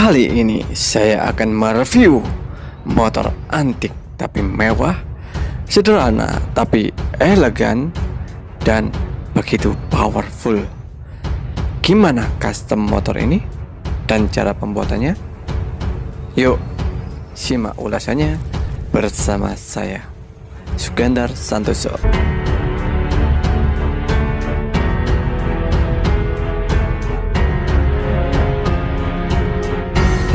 Kali ini saya akan mereview motor antik tapi mewah, sederhana tapi elegan, dan begitu powerful. Gimana custom motor ini dan cara pembuatannya? Yuk, simak ulasannya bersama saya, Sugandar Santoso.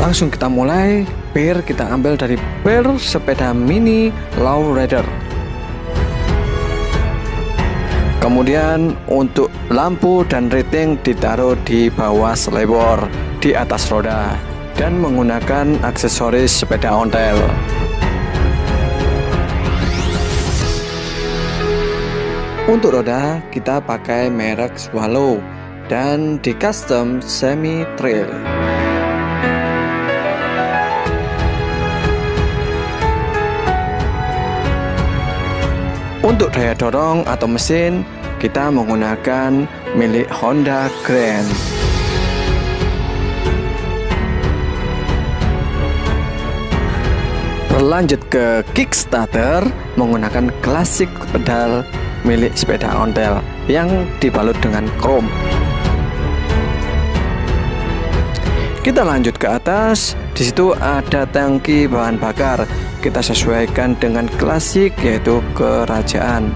Langsung kita mulai. Per kita ambil dari per sepeda mini Lowrider. Kemudian untuk lampu dan rating ditaruh di bawah selebor, di atas roda, dan menggunakan aksesoris sepeda ontel. Untuk roda kita pakai merek Swallow dan di custom semi trail. Untuk daya dorong atau mesin kita menggunakan milik Honda Grand. Berlanjut ke kickstarter menggunakan klasik pedal milik sepeda ontel yang dibalut dengan krom. Kita lanjut ke atas. Di situ ada tangki bahan bakar. Kita sesuaikan dengan klasik, yaitu kerajaan.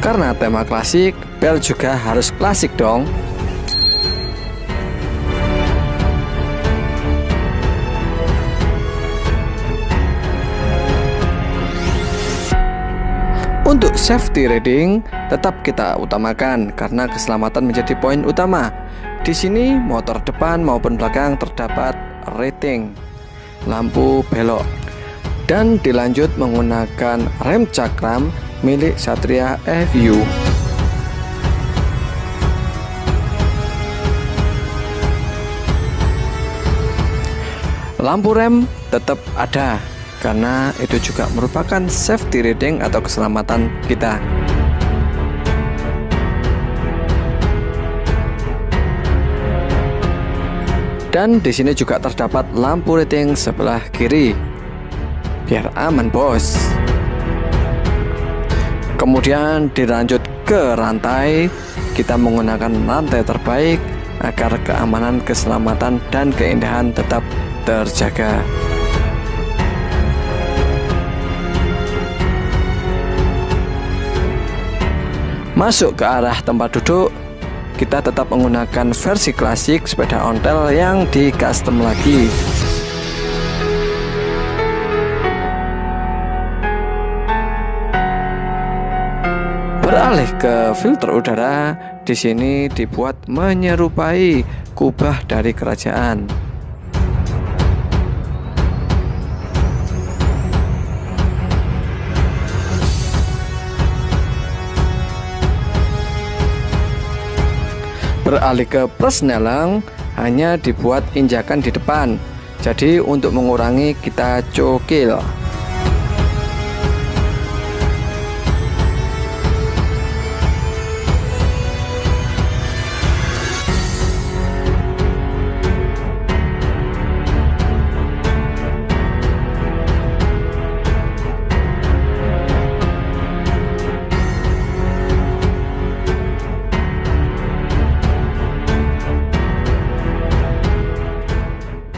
Karena tema klasik, bel juga harus klasik dong. Untuk safety riding tetap kita utamakan karena keselamatan menjadi poin utama. Di sini motor depan maupun belakang terdapat rating, lampu belok, dan dilanjut menggunakan rem cakram milik Satria FU. Lampu rem tetap ada karena itu juga merupakan safety riding atau keselamatan kita. Dan di sini juga terdapat lampu rating sebelah kiri, biar aman bos. Kemudian dilanjut ke rantai, kita menggunakan rantai terbaik agar keamanan, keselamatan, dan keindahan tetap terjaga. Masuk ke arah tempat duduk, kita tetap menggunakan versi klasik sepeda ontel yang di custom lagi. Beralih ke filter udara, di sini dibuat menyerupai kubah dari kerajaan. Beralih ke persneling, hanya dibuat injakan di depan, jadi untuk mengurangi kita cokil.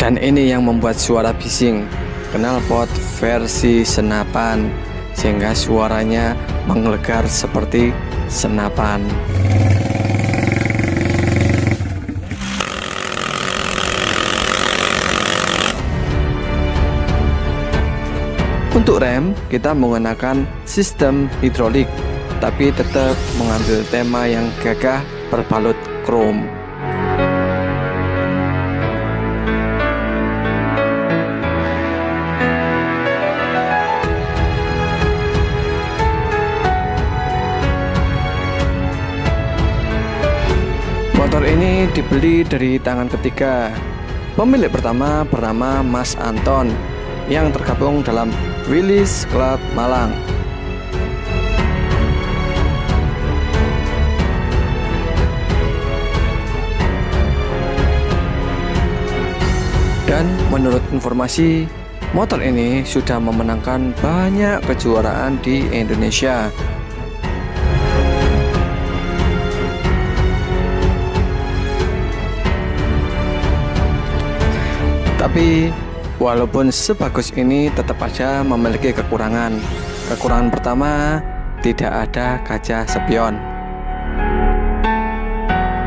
Dan ini yang membuat suara bising, knalpot versi senapan, sehingga suaranya menggelegar seperti senapan. Untuk rem kita menggunakan sistem hidrolik, tapi tetap mengambil tema yang gagah berbalut krom. Motor ini dibeli dari tangan ketiga. Pemilik pertama bernama Mas Anton yang tergabung dalam Willys Club Malang. Dan menurut informasi, motor ini sudah memenangkan banyak kejuaraan di Indonesia. Tapi walaupun sebagus ini, tetap aja memiliki kekurangan. Kekurangan pertama, tidak ada kaca spion.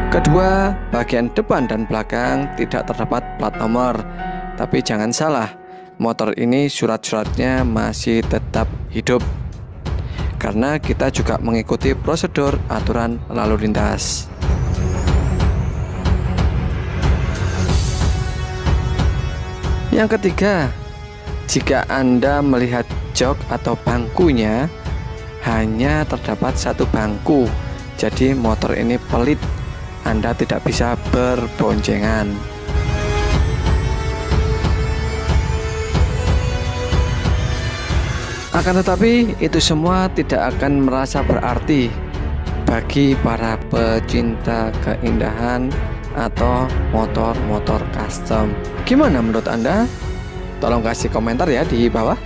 Kedua, bagian depan dan belakang tidak terdapat plat nomor. Tapi jangan salah, motor ini surat-suratnya masih tetap hidup, karena kita juga mengikuti prosedur aturan lalu lintas. Yang ketiga, jika Anda melihat jok atau bangkunya, hanya terdapat satu bangku, jadi motor ini pelit. Anda tidak bisa berboncengan. Akan tetapi, itu semua tidak akan merasa berarti bagi para pecinta keindahan atau motor-motor custom. Gimana menurut Anda? Tolong kasih komentar ya di bawah.